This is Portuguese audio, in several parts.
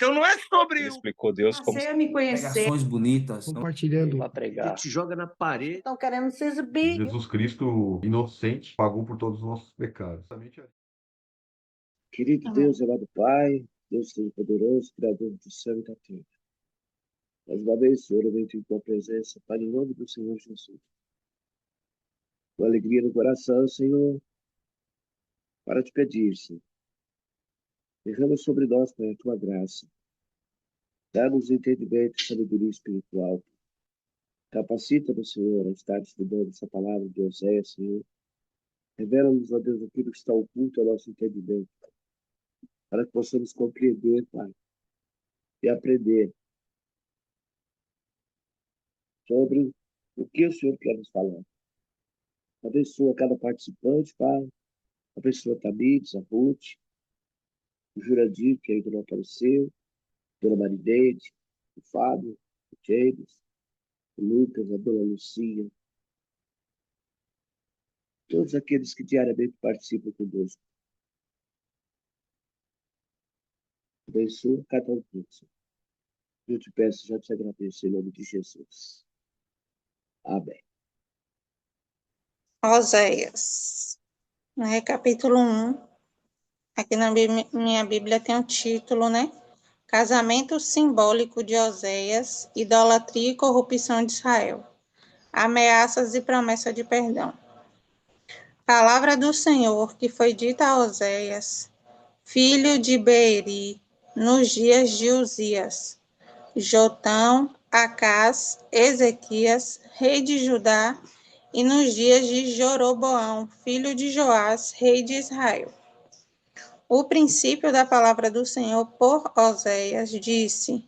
Então não é sobre Ele explicou Deus como Passei a me conhecer. Pregações bonitas. Compartilhando. para pregar. te joga na parede. Estão querendo se exibir. Jesus Cristo, inocente, pagou por todos os nossos pecados. Querido Deus, amado Pai, Deus Todo-Poderoso, Criador do céu e da terra. Mais uma vez, Senhor, eu venho em tua presença, Pai, em nome do Senhor Jesus. Com alegria no coração, Senhor, para te pedir, Senhor. Derrama sobre nós, Pai, a tua graça. Dá-nos entendimento e sabedoria espiritual. Capacita-nos, Senhor, a estar estudando essa palavra de Oséias, Senhor. Revela-nos, ó Deus, aquilo que está oculto ao nosso entendimento, para que possamos compreender, Pai, e aprender sobre o que o Senhor quer nos falar. Abençoa cada participante, Pai. Abençoa a Tamires, a Ruth, o Jurandir, que ainda não apareceu, Dona Marineide, o Fábio, o James, o Lucas, a Dona Lucia, todos aqueles que diariamente participam conosco. Abençoa cada um deles. Eu te peço, já te agradeço em nome de Jesus. Amém. Oséias, capítulo 1. Aqui na minha Bíblia tem um título, né? Casamento simbólico de Oséias, idolatria e corrupção de Israel. Ameaças e promessa de perdão. Palavra do Senhor que foi dita a Oséias, filho de Beeri, nos dias de Uzias, Jotão, Acás, Ezequias, rei de Judá, e nos dias de Joroboão, filho de Joás, rei de Israel. O princípio da palavra do Senhor por Oséias disse: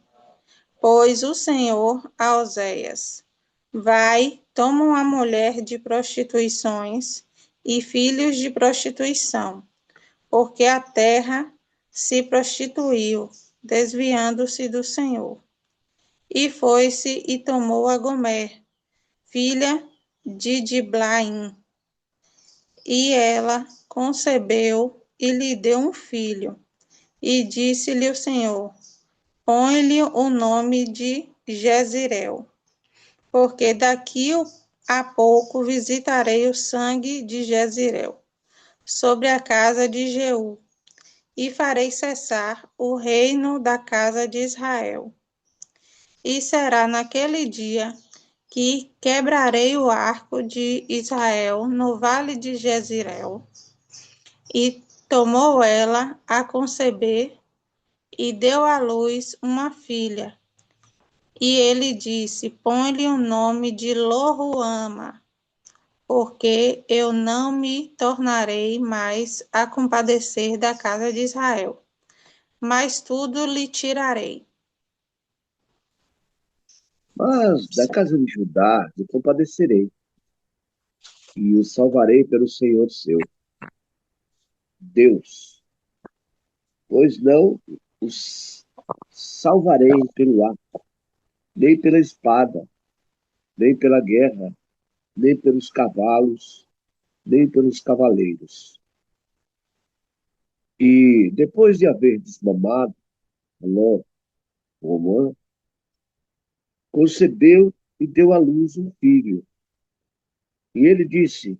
Pois o Senhor a Oséias: Vai, toma uma mulher de prostituições e filhos de prostituição, porque a terra se prostituiu, desviando-se do Senhor. E foi-se e tomou a Gomer, filha de Diblaim, e ela concebeu e lhe deu um filho. E disse-lhe o Senhor: Põe-lhe o nome de Jezreel, porque daqui a pouco visitarei o sangue de Jezreel sobre a casa de Jeú, e farei cessar o reino da casa de Israel. E será naquele dia que quebrarei o arco de Israel no vale de Jezreel. E tomou ela a conceber e deu à luz uma filha. E ele disse: Põe-lhe o nome de Loruama, porque eu não me tornarei mais a compadecer da casa de Israel, mas tudo lhe tirarei. Mas da casa de Judá me compadecerei, e o salvarei pelo Senhor seu, Deus. Pois não os salvarei pelo arco, nem pela espada, nem pela guerra, nem pelos cavalos, nem pelos cavaleiros. E depois de haver desmamado Romã, concebeu e deu à luz um filho. E ele disse: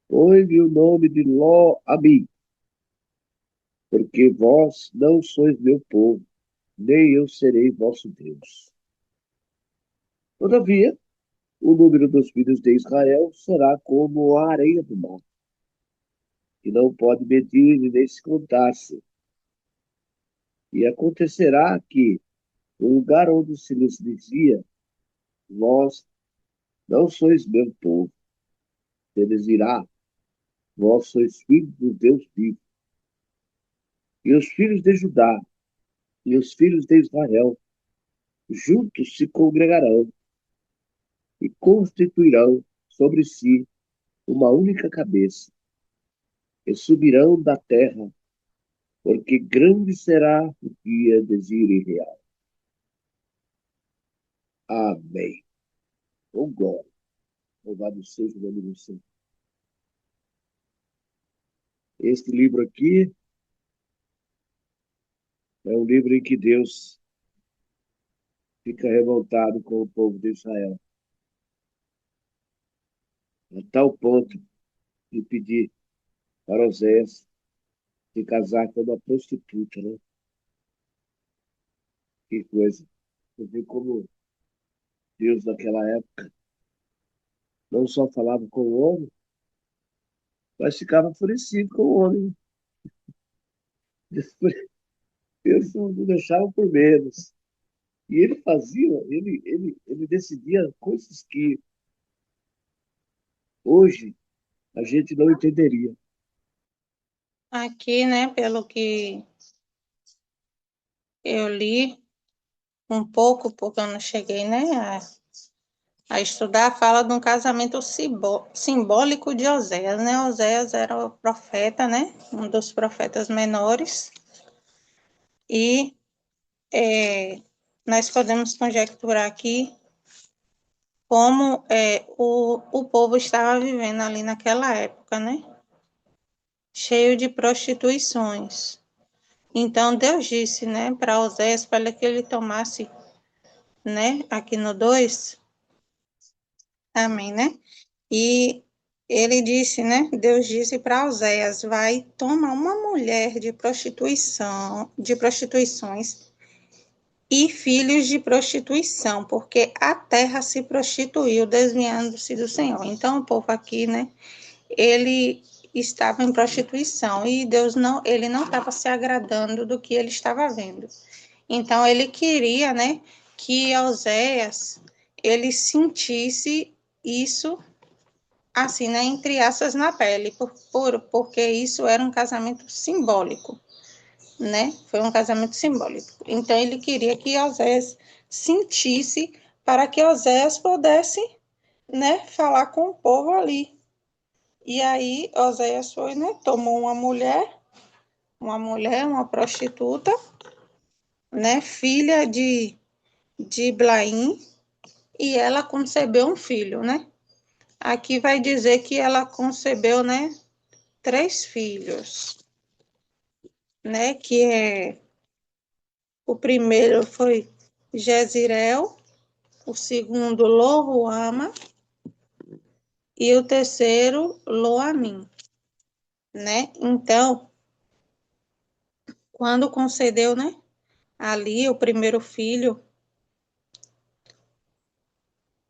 Põe-lhe o nome de Ló-Ami, porque vós não sois meu povo, nem eu serei vosso Deus. Todavia, o número dos filhos de Israel será como a areia do mar, que não pode medir nem se contar-se. E acontecerá que, no lugar onde se lhes dizia: Vós não sois meu povo, eles dirá: Vós sois filhos do Deus vivo. E os filhos de Judá e os filhos de Israel juntos se congregarão e constituirão sobre si uma única cabeça, e subirão da terra, porque grande será o dia de Zire real. Amém. Com glória. Louvado seja o nome do Senhor. Este livro aqui É um livro em que Deus fica revoltado com o povo de Israel, a tal ponto de pedir para Oséias se casar com uma prostituta, né? Que coisa. Você vê como Deus naquela época não só falava com o homem, mas ficava enfurecido com o homem. Deus não deixava por menos. E ele fazia, ele decidia coisas que hoje a gente não entenderia. Aqui, né, pelo que eu li um pouco, porque eu não cheguei, né, a estudar, fala de um casamento simbólico de Oséias, né? Oséias era o profeta, né? Um dos profetas menores. E nós podemos conjecturar aqui como o povo estava vivendo ali naquela época, né? Cheio de prostituições. Então Deus disse, né, para Oséias, para que ele tomasse, né, aqui no 2, amém, né? E ele disse, né, Deus disse para Oséias, vai, toma uma mulher de prostituição, de prostituições e filhos de prostituição, porque a terra se prostituiu, desviando-se do Senhor. Então o povo aqui, né, ele estava em prostituição e Deus não, ele não estava se agradando do que ele estava vendo. Então ele queria, né, que Oséias ele sentisse isso assim, né, entre aspas na pele, porque isso era um casamento simbólico, né? Foi um casamento simbólico. Então ele queria que Oséias sentisse para que Oséias pudesse, né, falar com o povo ali. E aí Oséias foi, né, tomou uma prostituta, né, filha de Iblaim, e ela concebeu um filho, né? Aqui vai dizer que ela concebeu, né, 3 filhos, né? Que o primeiro foi Jezirel, o segundo Loruama e o terceiro Loamim, né? Então, quando concedeu, né, ali o primeiro filho,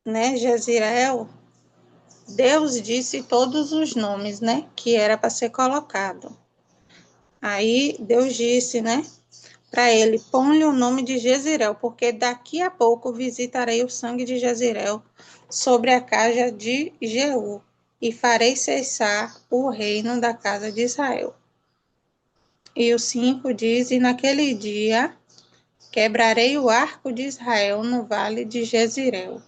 né, Jezirel, Deus disse todos os nomes, né, que era para ser colocado. Aí Deus disse, né, para ele, põe-lhe o nome de Jezirel, porque daqui a pouco visitarei o sangue de Jezirel sobre a casa de Jeú, e farei cessar o reino da casa de Israel. E o 5 diz, e naquele dia quebrarei o arco de Israel no vale de Jezirel.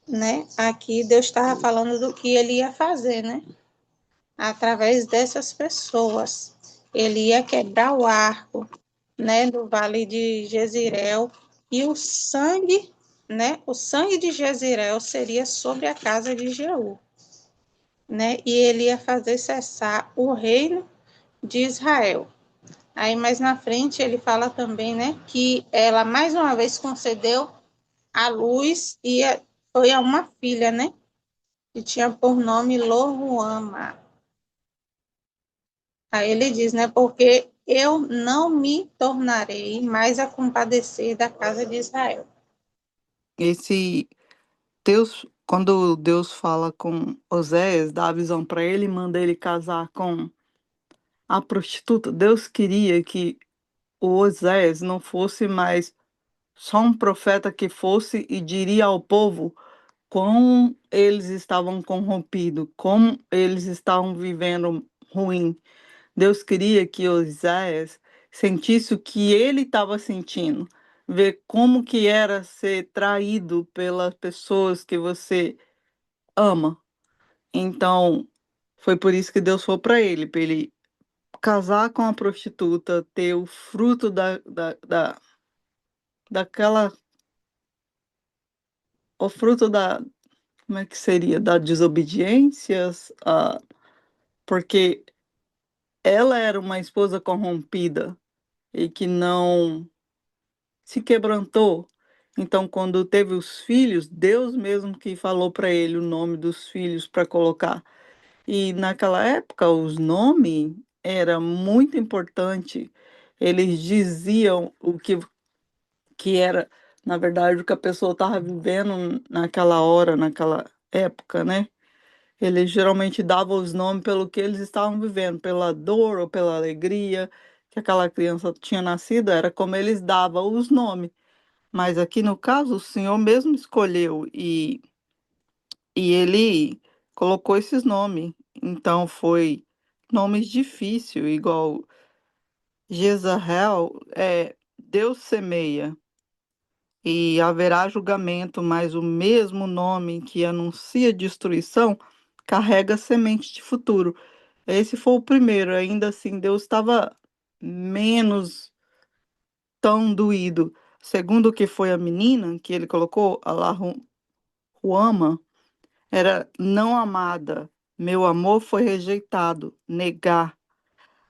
Né? Aqui Deus estava falando do que ele ia fazer, né? Através dessas pessoas. Ele ia quebrar o arco, né, do vale de Jezirel, e o sangue, né, o sangue de Jezirel seria sobre a casa de Jeú, né, e ele ia fazer cessar o reino de Israel. Aí mais na frente ele fala também, né, que ela mais uma vez concedeu a luz e foi a uma filha, né, que tinha por nome Loruama. Aí ele diz, né, porque eu não me tornarei mais a compadecer da casa de Israel. Esse Deus, quando Deus fala com Oséias, dá a visão para ele, manda ele casar com a prostituta. Deus queria que o Oséias não fosse mais só um profeta que fosse e diria ao povo como eles estavam corrompidos, como eles estavam vivendo ruim. Deus queria que Oséias sentisse o que ele estava sentindo, ver como que era ser traído pelas pessoas que você ama. Então, foi por isso que Deus falou para ele casar com a prostituta, ter o fruto daquela, o fruto da, como é que seria, da desobediência, porque ela era uma esposa corrompida, e que não se quebrantou. Então, quando teve os filhos, Deus mesmo que falou para ele o nome dos filhos para colocar. E naquela época, os nomes era muito importante. Eles diziam que era, na verdade, o que a pessoa estava vivendo naquela hora, naquela época, né? Eles geralmente davam os nomes pelo que eles estavam vivendo, pela dor ou pela alegria que aquela criança tinha nascido, era como eles davam os nomes. Mas aqui no caso, o Senhor mesmo escolheu e ele colocou esses nomes. Então foi nomes difíceis, igual Jezreel, Deus semeia e haverá julgamento, mas o mesmo nome que anuncia destruição carrega semente de futuro. Esse foi o primeiro, ainda assim, Deus estava menos tão doído. Segundo que foi a menina, que ele colocou, a La Ruama, era não amada. Meu amor foi rejeitado, negar,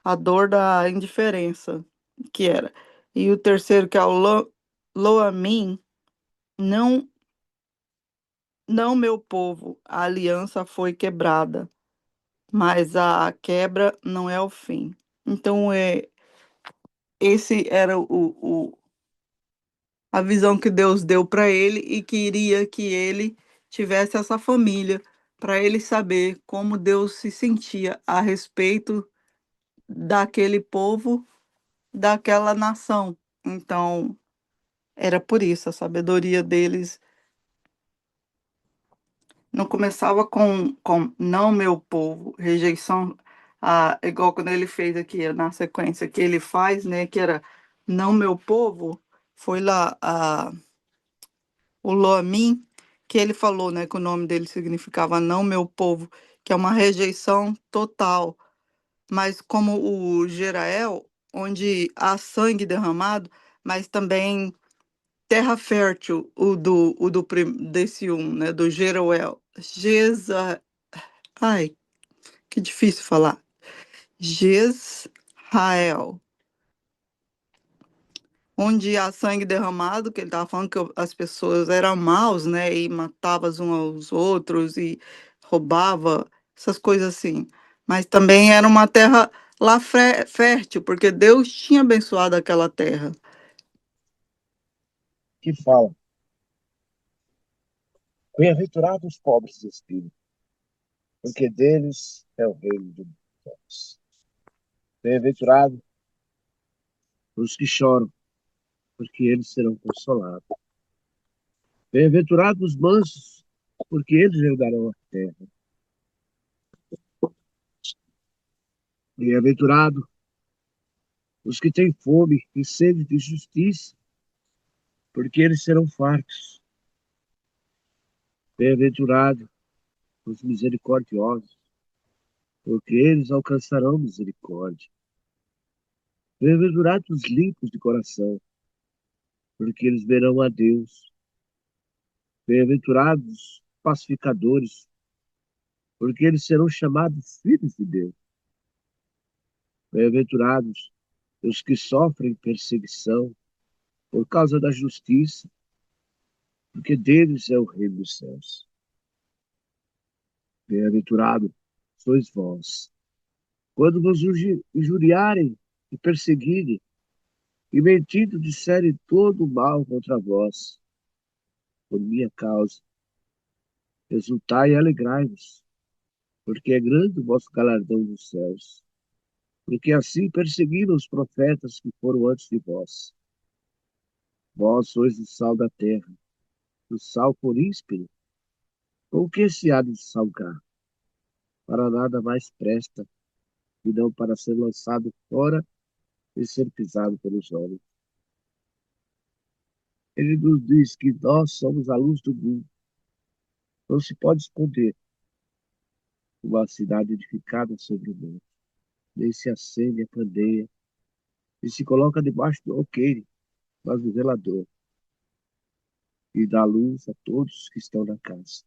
a dor da indiferença, que era. E o terceiro, que é o Loamin, não, não meu povo, a aliança foi quebrada, mas a quebra não é o fim. Então, esse era a visão que Deus deu para ele e queria que ele tivesse essa família, para ele saber como Deus se sentia a respeito daquele povo, daquela nação. Então, era por isso, a sabedoria deles não começava com não meu povo, rejeição, igual quando ele fez aqui na sequência que ele faz, né, que era não meu povo, foi lá o Loamin, que ele falou, né, que o nome dele significava não meu povo, que é uma rejeição total. Mas como o Jerael, onde há sangue derramado, mas também terra fértil, desse né, do Jeroel. Ai, que difícil falar. Jezrael. Onde há sangue derramado, que ele estava falando que as pessoas eram maus, né? E matavam uns aos outros e roubava, essas coisas assim. Mas também era uma terra lá fértil, porque Deus tinha abençoado aquela terra. Que fala: bem-aventurados os pobres de espírito, porque deles é o reino de Deus. Bem-aventurados os que choram, porque eles serão consolados. Bem-aventurados os mansos, porque eles herdarão a terra. Bem-aventurados os que têm fome e sede de justiça, porque eles serão fartos. Bem-aventurados os misericordiosos, porque eles alcançarão misericórdia. Bem-aventurados os limpos de coração, porque eles verão a Deus. Bem-aventurados os pacificadores, porque eles serão chamados filhos de Deus. Bem-aventurados os que sofrem perseguição por causa da justiça, porque deles é o reino dos céus. Bem-aventurado sois vós, quando vos injuriarem e perseguirem, e mentindo disserem todo o mal contra vós, por minha causa. Exultai e alegrai-vos, porque é grande o vosso galardão nos céus, porque assim perseguiram os profetas que foram antes de vós. Vós sois o sal da terra, o sal por íspero, com o que se há de salgar? Para nada mais presta, e não para ser lançado fora e ser pisado pelos homens. Ele nos diz que nós somos a luz do mundo. Não se pode esconder uma cidade edificada sobre o monte, nem se acende a candeia e se coloca debaixo do alqueire, mas do velador, e dá luz a todos que estão na casa.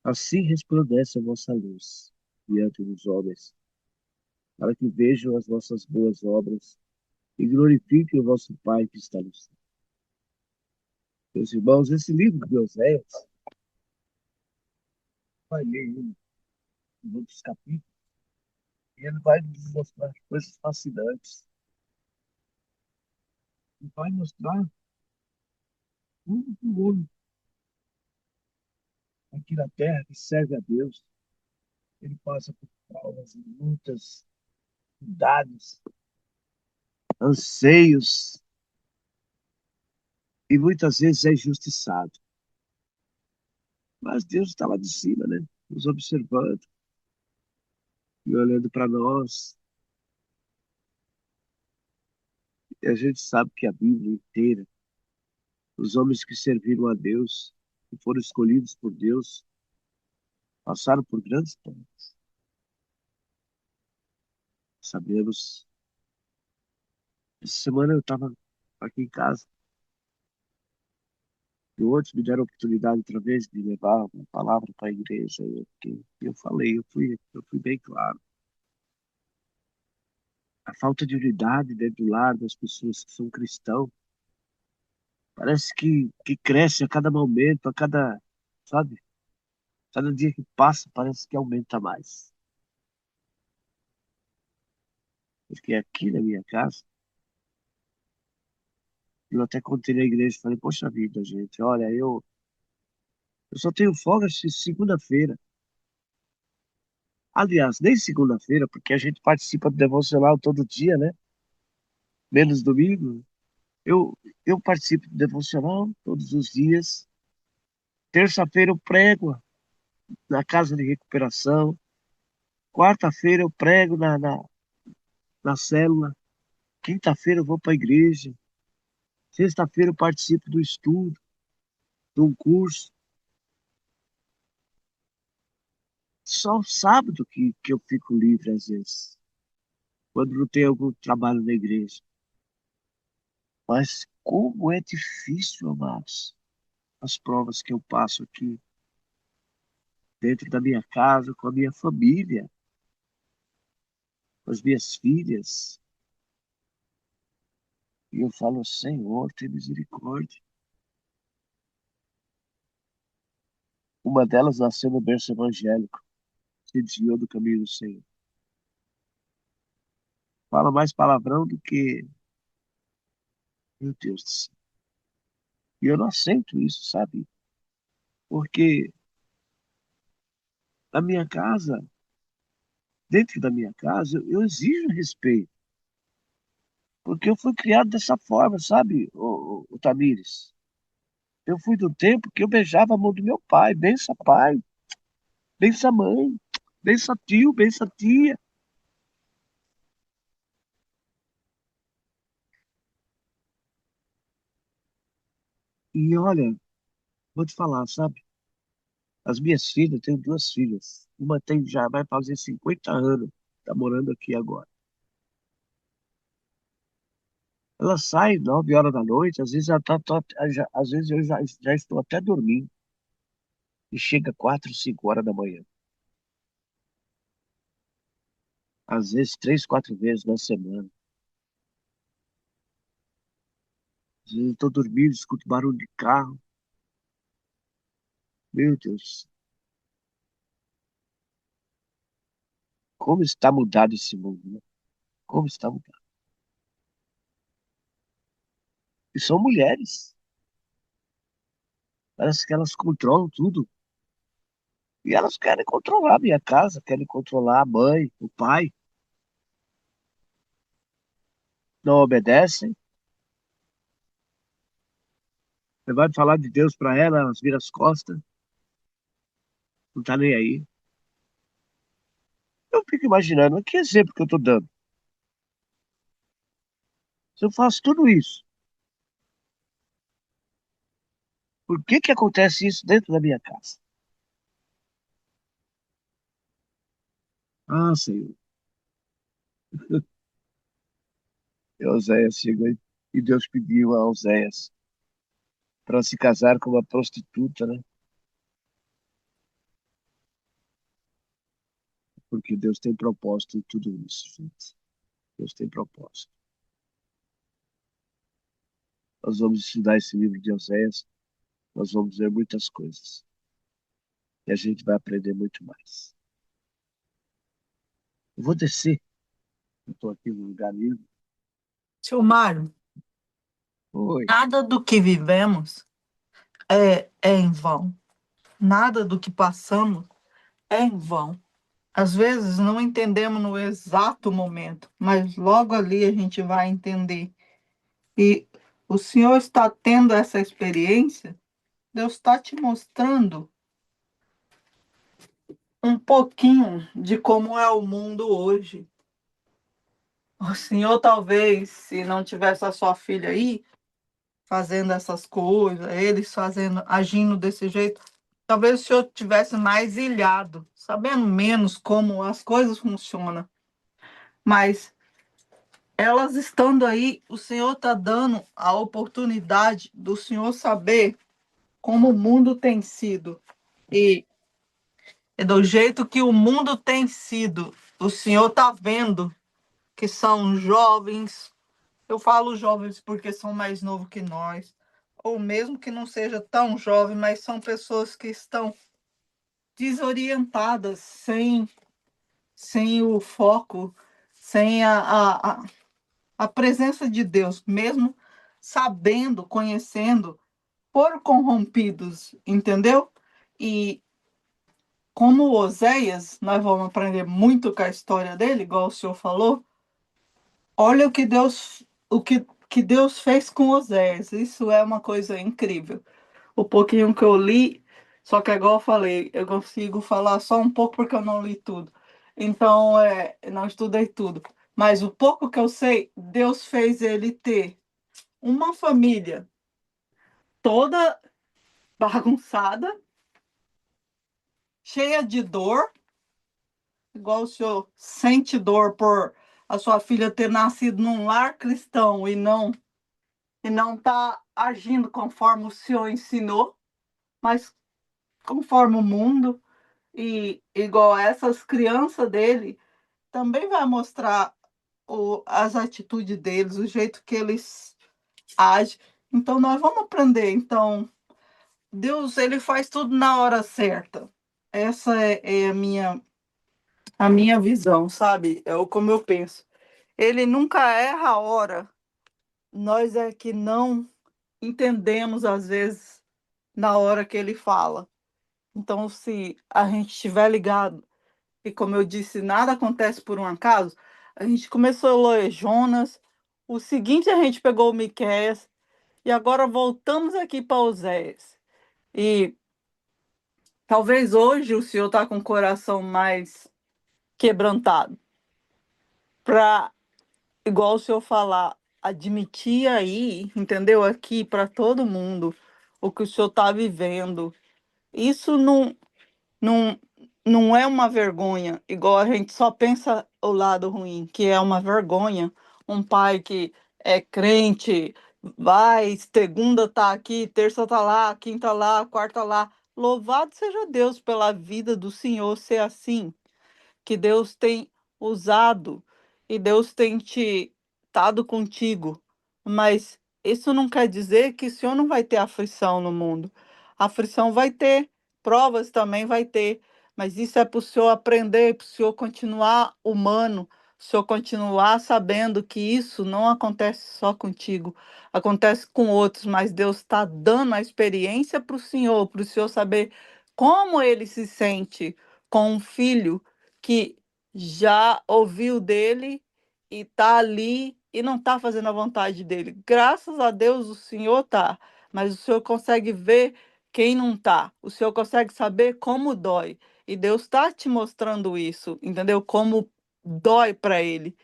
Assim resplandece a vossa luz diante dos homens, para que vejam as vossas boas obras e glorifiquem o vosso Pai que está no céu. Meus irmãos, esse livro de Oséias, vai ler ele em outros capítulos, e ele vai nos mostrar coisas fascinantes. E vai mostrar tudo que o homem aqui na terra que serve a Deus, ele passa por provas, lutas, cuidados, anseios, e muitas vezes é injustiçado. Mas Deus está lá de cima, né? Nos observando e olhando para nós. E a gente sabe que a Bíblia inteira, os homens que serviram a Deus, que foram escolhidos por Deus, passaram por grandes provas. Sabemos. Essa semana eu estava aqui em casa e outros me deram a oportunidade outra vez de levar uma palavra para a igreja. Eu falei, eu fui bem claro. A falta de unidade dentro do lar das pessoas que são cristãos parece que cresce a cada momento, sabe? Cada dia que passa parece que aumenta mais. Porque aqui na minha casa, eu até contei na igreja, falei, poxa vida, gente, olha, eu só tenho folga segunda-feira. Aliás, nem segunda-feira, porque a gente participa do devocional todo dia, né? Menos domingo. Eu, eu participo do devocional todos os dias. Terça-feira eu prego na casa de recuperação. Quarta-feira eu prego na célula. Quinta-feira eu vou para a igreja. Sexta-feira eu participo do estudo, de um curso. Só sábado que eu fico livre às vezes, quando não tem algum trabalho na igreja. Mas como é difícil, amados, as provas que eu passo aqui dentro da minha casa, com a minha família, com as minhas filhas. E eu falo, Senhor, tem misericórdia. Uma delas nasceu no berço evangélico, se desviou do caminho do Senhor. Fala mais palavrão do que, meu Deus do céu. E eu não aceito isso, sabe? Porque na minha casa, dentro da minha casa, eu exijo respeito. Porque eu fui criado dessa forma, sabe, o Tamires? Eu fui do tempo que eu beijava a mão do meu pai, bença mãe, bença tio, bença tia. E olha, vou te falar, sabe? As minhas filhas, eu tenho duas filhas. Uma já vai fazer 50 anos, tá morando aqui agora. Ela sai 9 horas da noite, às vezes, às vezes eu já estou até dormindo. E chega 4, 5 horas da manhã. Às vezes 3, 4 vezes na semana. Às vezes eu estou dormindo, escuto barulho de carro. Meu Deus, como está mudado esse mundo, né? Como está mudado. E são mulheres. Parece que elas controlam tudo. E elas querem controlar a minha casa, querem controlar a mãe, o pai. Não obedecem. Você vai falar de Deus para ela, elas viram as costas, não tá nem aí. Eu fico imaginando, que exemplo que eu tô dando? Se eu faço tudo isso, por que acontece isso dentro da minha casa? Ah, Senhor. E Oséias chegou e Deus pediu a Oséias para se casar com uma prostituta, né? Porque Deus tem propósito em tudo isso, gente. Deus tem propósito. nós vamos estudar esse livro de Oséias, nós vamos ver muitas coisas. E a gente vai aprender muito mais. Eu vou descer. Eu estou aqui no lugar livre. Tio Mário, Oi. nada do que vivemos é em vão. Nada do que passamos é em vão. Às vezes não entendemos no exato momento, mas logo ali a gente vai entender. E o Senhor está tendo essa experiência, Deus está te mostrando um pouquinho de como é o mundo hoje. O Senhor, talvez, se não tivesse a sua filha aí, fazendo essas coisas, eles fazendo, agindo desse jeito, talvez o Senhor tivesse mais ilhado, sabendo menos como as coisas funcionam. Mas elas estando aí, o Senhor está dando a oportunidade do Senhor saber como o mundo tem sido. E do jeito que o mundo tem sido, o Senhor está vendo que são jovens. Eu falo jovens porque são mais novos que nós, ou mesmo que não seja tão jovem, mas são pessoas que estão desorientadas, sem o foco, sem a presença de Deus, mesmo sabendo, conhecendo, foram corrompidos, entendeu? E como Oséias, nós vamos aprender muito com a história dele, igual o senhor falou. Olha o que Deus fez com Oséias. Isso é uma coisa incrível. O pouquinho que eu li, só que igual eu falei, eu consigo falar só um pouco porque eu não li tudo. Então, não estudei tudo. Mas o pouco que eu sei, Deus fez ele ter uma família toda bagunçada, cheia de dor, igual o senhor sente dor por a sua filha ter nascido num lar cristão e não está agindo conforme o Senhor ensinou, mas conforme o mundo. E igual essas crianças dele, também vai mostrar as atitudes deles, o jeito que eles agem. Então, nós vamos aprender. Então, Deus, ele faz tudo na hora certa. Essa é a minha visão, sabe? É como eu penso. Ele nunca erra a hora. Nós é que não entendemos, às vezes, na hora que ele fala. Então, se a gente estiver ligado, e como eu disse, nada acontece por um acaso, a gente começou a ler Jonas, o seguinte a gente pegou o Miqueias, e agora voltamos aqui para Oséias. E talvez hoje o senhor está com o coração mais quebrantado, para, igual o senhor falar, admitir aí, entendeu? Aqui para todo mundo o que o senhor está vivendo. Isso não, não é uma vergonha, igual a gente só pensa o lado ruim, que é uma vergonha. Um pai que é crente, vai, segunda tá aqui, terça tá lá, quinta lá, quarta lá. Louvado seja Deus pela vida do Senhor ser assim, que Deus tem usado e Deus tem te estado contigo. Mas isso não quer dizer que o Senhor não vai ter aflição no mundo. Aflição vai ter, provas também vai ter, mas isso é para o Senhor aprender, para o Senhor continuar humano, o Senhor continuar sabendo que isso não acontece só contigo, acontece com outros, mas Deus está dando a experiência para o Senhor saber como ele se sente com um filho que já ouviu dele e está ali e não está fazendo a vontade dele. Graças a Deus o Senhor está, mas o Senhor consegue ver quem não está. O Senhor consegue saber como dói. E Deus está te mostrando isso, entendeu? Como dói para ele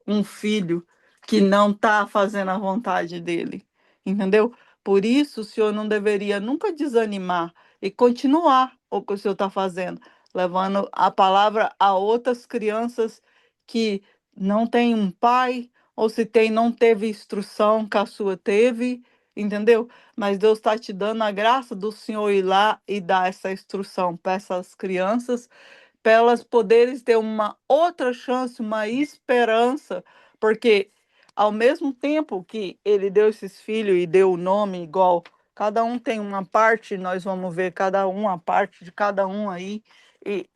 um filho que não está fazendo a vontade dele, entendeu? Por isso, o senhor não deveria nunca desanimar e continuar o que o senhor está fazendo, levando a palavra a outras crianças que não têm um pai, ou se tem, não teve instrução que a sua teve, entendeu? Mas Deus está te dando a graça do senhor ir lá e dar essa instrução para essas crianças, para elas poderem ter uma outra chance, uma esperança, porque ao mesmo tempo que ele deu esses filhos e deu o nome igual, cada um tem uma parte, nós vamos ver cada um, a parte de cada um aí, e,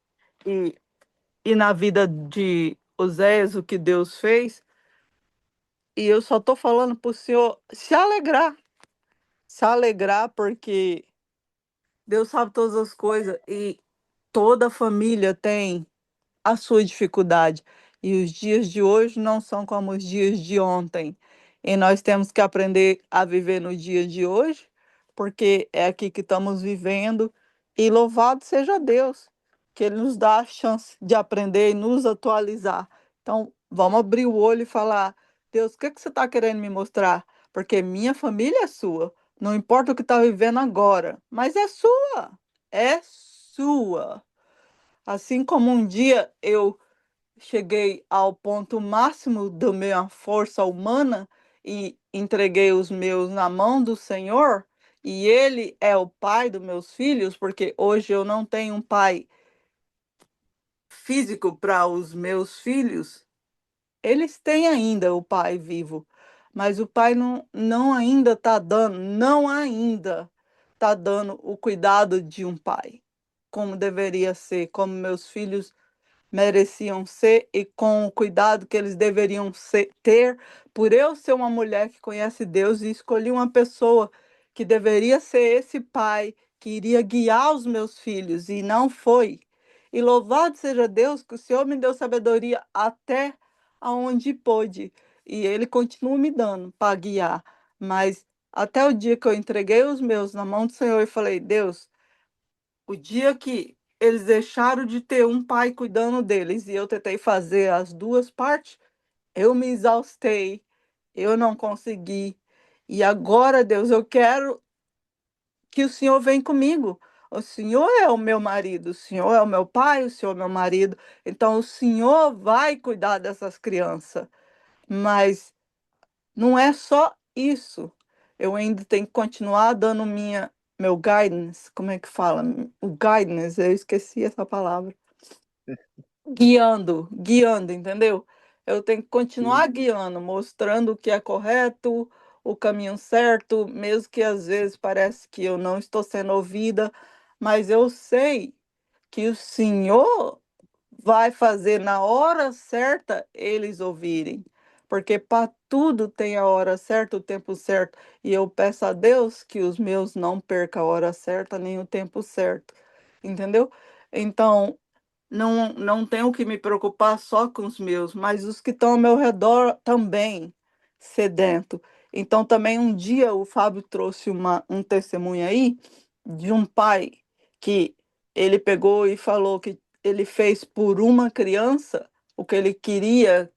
e, e na vida de Oséias, o que Deus fez, e eu só estou falando para o senhor se alegrar, porque Deus sabe todas as coisas, e toda família tem a sua dificuldade. E os dias de hoje não são como os dias de ontem. E nós temos que aprender a viver no dia de hoje, porque é aqui que estamos vivendo. E louvado seja Deus, que Ele nos dá a chance de aprender e nos atualizar. Então, vamos abrir o olho e falar: Deus, o que que você está querendo me mostrar? Porque minha família é sua. Não importa o que está vivendo agora, mas é sua. É sua. Assim como um dia eu cheguei ao ponto máximo da minha força humana e entreguei os meus na mão do Senhor, e Ele é o pai dos meus filhos, porque hoje eu não tenho um pai físico para os meus filhos. Eles têm ainda o pai vivo, mas o pai não ainda está dando, não ainda está dando o cuidado de um pai, como deveria ser, como meus filhos mereciam ser e com o cuidado que eles deveriam ter, por eu ser uma mulher que conhece Deus e escolhi uma pessoa que deveria ser esse pai que iria guiar os meus filhos e não foi. E louvado seja Deus que o Senhor me deu sabedoria até aonde pôde e Ele continua me dando para guiar, mas até o dia que eu entreguei os meus na mão do Senhor e falei: Deus, o dia que eles deixaram de ter um pai cuidando deles e eu tentei fazer as duas partes, eu me exaustei, eu não consegui. E agora, Deus, eu quero que o Senhor venha comigo. O Senhor é o meu marido, o Senhor é o meu pai, o Senhor é o meu marido. Então, o Senhor vai cuidar dessas crianças. Mas não é só isso. Eu ainda tenho que continuar dando meu guidance, como é que fala? O guidance, eu esqueci essa palavra. Guiando, entendeu? Eu tenho que continuar Sim. guiando, mostrando o que é correto, o caminho certo, mesmo que às vezes parece que eu não estou sendo ouvida, mas eu sei que o Senhor vai fazer na hora certa eles ouvirem. Porque para tudo tem a hora certa, o tempo certo. E eu peço a Deus que os meus não percam a hora certa nem o tempo certo. Entendeu? Então, não tenho que me preocupar só com os meus, mas os que estão ao meu redor também sedento. Então, também um dia o Fábio trouxe um testemunho aí de um pai que ele pegou e falou que ele fez por uma criança o que ele queria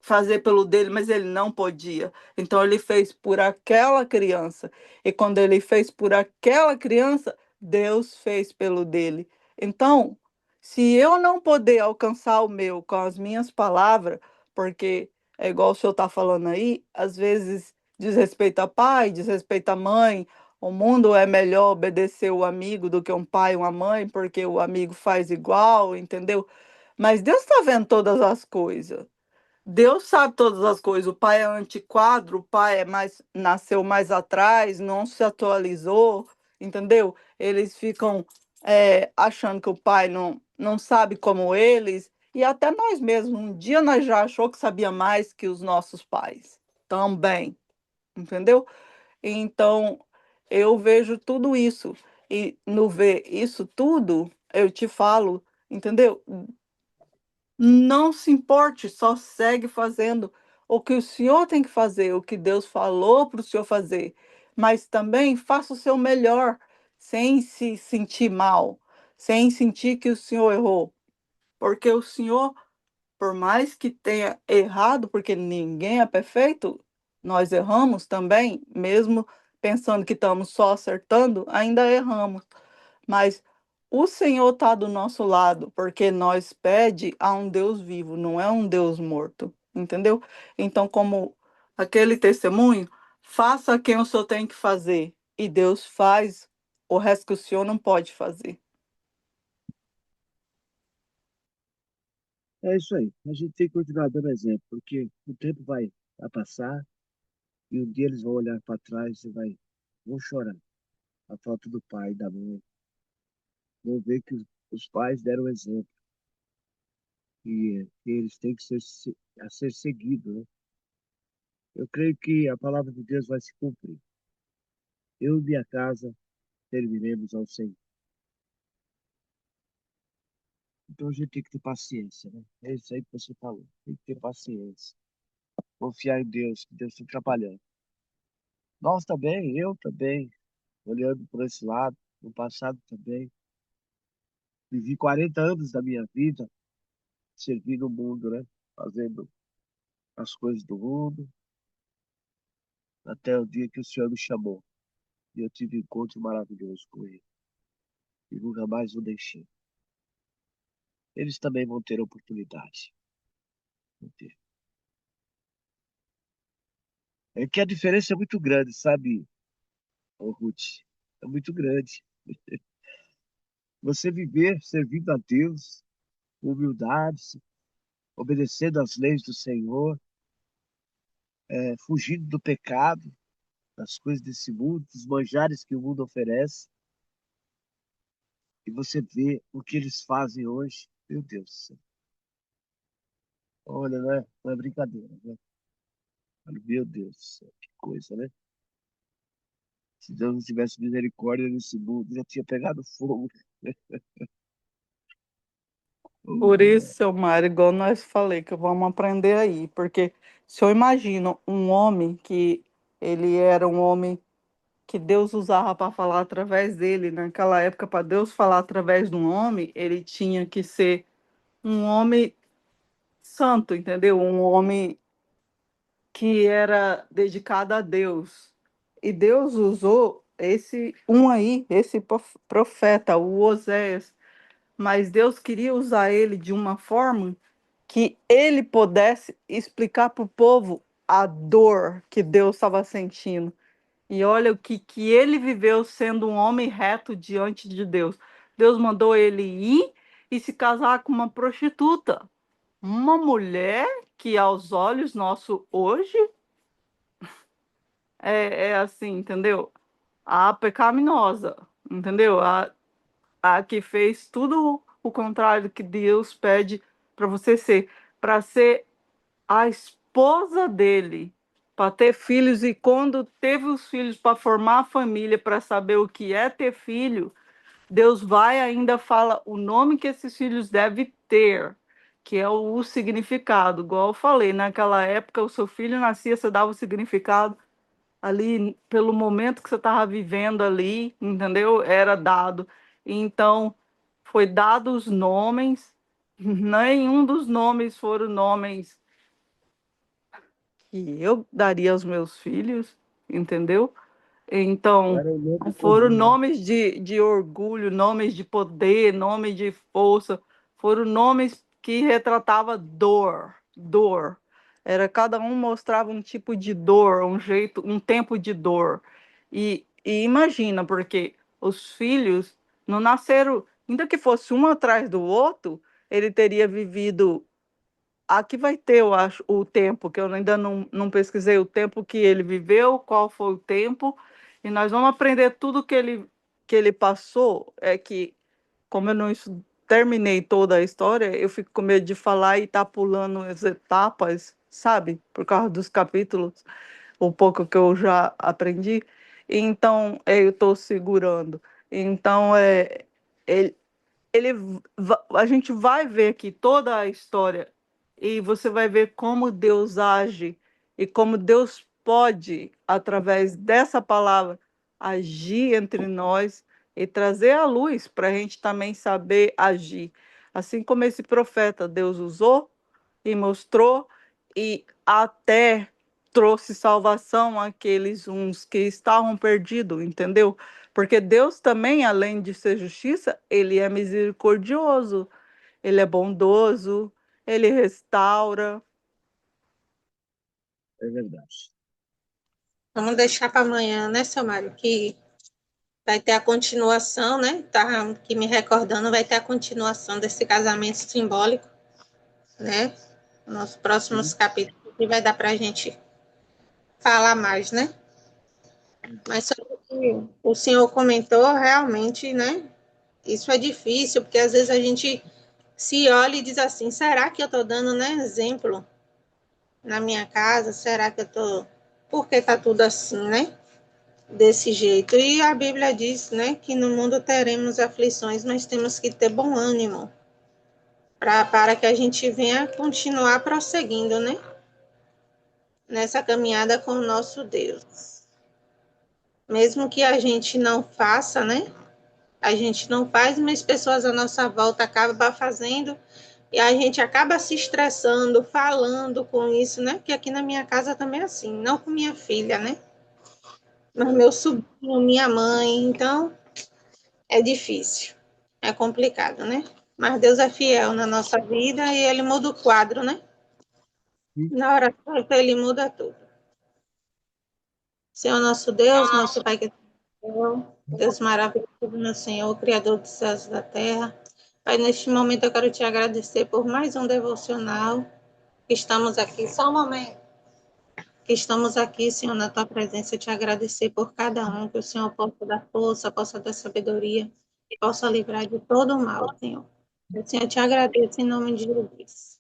fazer pelo dele, mas ele não podia. Então ele fez por aquela criança. E quando ele fez por aquela criança, Deus fez pelo dele. Então, se eu não poder alcançar o meu com as minhas palavras, porque é igual o senhor está falando aí, às vezes diz respeito a pai, diz respeito a mãe, o mundo é melhor obedecer o amigo do que um pai e uma mãe, porque o amigo faz igual, entendeu? Mas Deus está vendo todas as coisas. Deus sabe todas as coisas. O pai é antiquado, o pai nasceu mais atrás, não se atualizou, entendeu? Eles ficam achando que o pai não sabe como eles, e até nós mesmos. Um dia nós já achou que sabia mais que os nossos pais também, entendeu? Então, eu vejo tudo isso. E no ver isso tudo, eu te falo, entendeu? Não se importe, só segue fazendo o que o senhor tem que fazer, o que Deus falou para o senhor fazer. Mas também faça o seu melhor, sem se sentir mal, sem sentir que o senhor errou. Porque o senhor, por mais que tenha errado, porque ninguém é perfeito, nós erramos também, mesmo pensando que estamos só acertando, ainda erramos. Mas o Senhor está do nosso lado, porque nós pede a um Deus vivo, não é um Deus morto, entendeu? Então, como aquele testemunho, faça quem o Senhor tem que fazer, e Deus faz o resto que o Senhor não pode fazer. É isso aí. A gente tem que continuar dando exemplo, porque o tempo vai vai passar, e um dia eles vão olhar para trás e vão chorar a falta do pai e da mãe. Vão ver que os pais deram exemplo e eles têm que a ser seguidos, né? Eu creio que a palavra de Deus vai se cumprir. Eu e minha casa serviremos ao Senhor. Então a gente tem que ter paciência, né? É isso aí que você falou. Tem que ter paciência. Confiar em Deus, que Deus está trabalhando. Nós também, eu também, olhando por esse lado, no passado também, vivi 40 anos da minha vida servindo o mundo, né? Fazendo as coisas do mundo, até o dia que o Senhor me chamou. E eu tive um encontro maravilhoso com Ele. E nunca mais o deixei. Eles também vão ter oportunidade. Vão ter. É que a diferença é muito grande, sabe, ô Ruth? É muito grande. Você viver servindo a Deus, com humildade, obedecendo às leis do Senhor, fugindo do pecado, das coisas desse mundo, dos manjares que o mundo oferece, e você vê o que eles fazem hoje. Meu Deus do céu. Olha, não é brincadeira, né? Meu Deus do céu, que coisa, né? Se Deus não tivesse misericórdia nesse mundo, já tinha pegado fogo. Por Oh, isso, seu Mário, igual nós falei, que vamos aprender aí, porque se eu imagino um homem que ele era um homem que Deus usava para falar através dele, naquela época, para Deus falar através de um homem, ele tinha que ser um homem santo, entendeu? Um homem que era dedicado a Deus. E Deus usou esse um aí, esse profeta, o Oséias, mas Deus queria usar ele de uma forma que ele pudesse explicar para o povo a dor que Deus estava sentindo. E olha o que ele viveu sendo um homem reto diante de Deus. Deus mandou ele ir e se casar com uma prostituta, uma mulher que aos olhos nossos hoje é assim, entendeu? A pecaminosa, entendeu? A que fez tudo o contrário que Deus pede para ser a esposa dele, para ter filhos, e quando teve os filhos para formar a família, para saber o que é ter filho, Deus vai ainda fala o nome que esses filhos devem ter, que é o significado. Igual eu falei, naquela época o seu filho nascia, você dava o significado ali pelo momento que você estava vivendo ali, entendeu? Era dado. Então, foi dado os nomes, nenhum dos nomes foram nomes que eu daria aos meus filhos, entendeu? Então, era um nome foram comum, né? nomes de orgulho, nomes de poder, nomes de força, foram nomes que retratavam dor, dor. Era cada um mostrava um tipo de dor, um jeito, um tempo de dor. E imagina, porque os filhos não nasceram, ainda que fosse um atrás do outro, ele teria vivido. Aqui vai ter, eu acho, o tempo, que eu ainda não pesquisei o tempo que ele viveu, qual foi o tempo, e nós vamos aprender tudo que ele passou. É que, como eu não terminei toda a história, eu fico com medo de falar e estar pulando as etapas, sabe? Por causa dos capítulos, o pouco que eu já aprendi. Então, eu estou segurando. Então, ele, a gente vai ver aqui toda a história e você vai ver como Deus age e como Deus pode, através dessa palavra, agir entre nós e trazer a luz para a gente também saber agir. Assim como esse profeta Deus usou e mostrou e até trouxe salvação àqueles uns que estavam perdidos, entendeu? Porque Deus também, além de ser justiça, ele é misericordioso, ele é bondoso, ele restaura. É verdade. Vamos deixar para amanhã, né, seu Mário? Que vai ter a continuação, né? Tá aqui me recordando, vai ter a continuação desse casamento simbólico, né? Nos próximos Sim, capítulos, que vai dar para a gente falar mais, né? Mas só que o senhor comentou, realmente, né? Isso é difícil, porque às vezes a gente se olha e diz assim, será que eu estou dando, né, exemplo na minha casa? Será que eu estou... Por que está tudo assim, né? Desse jeito. E a Bíblia diz, né, que no mundo teremos aflições, mas temos que ter bom ânimo para que a gente venha continuar prosseguindo, né? Nessa caminhada com o nosso Deus. Mesmo que a gente não faça, né? A gente não faz, mas pessoas à nossa volta acabam fazendo e a gente acaba se estressando, falando com isso, né? Porque aqui na minha casa também é assim, não com minha filha, né? Mas meu sobrinho, minha mãe, então é difícil, é complicado, né? Mas Deus é fiel na nossa vida e Ele muda o quadro, né? Na hora certa, Ele muda tudo. Senhor nosso Deus, nosso Pai que está no céu, Deus maravilhoso, meu Senhor, Criador dos céus e da terra. Pai, neste momento eu quero te agradecer por mais um devocional. Estamos aqui, só um momento. Que estamos aqui, Senhor, na tua presença, te agradecer por cada um, que o Senhor possa dar força, possa dar sabedoria e possa livrar de todo o mal, Senhor. Senhor, eu te agradeço em nome de Jesus.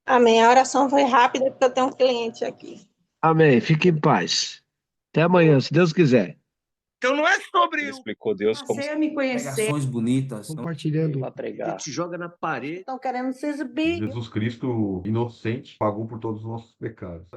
Amém. A oração foi rápida porque eu tenho um cliente aqui. Amém. Fique em paz. Até amanhã, se Deus quiser. Então não é sobre Ele explicou Deus como Passei a me conhecer. pregações bonitas. Compartilhando. Para pregar. Ele te joga na parede. Estão querendo se exibir. Jesus Cristo, inocente, pagou por todos os nossos pecados.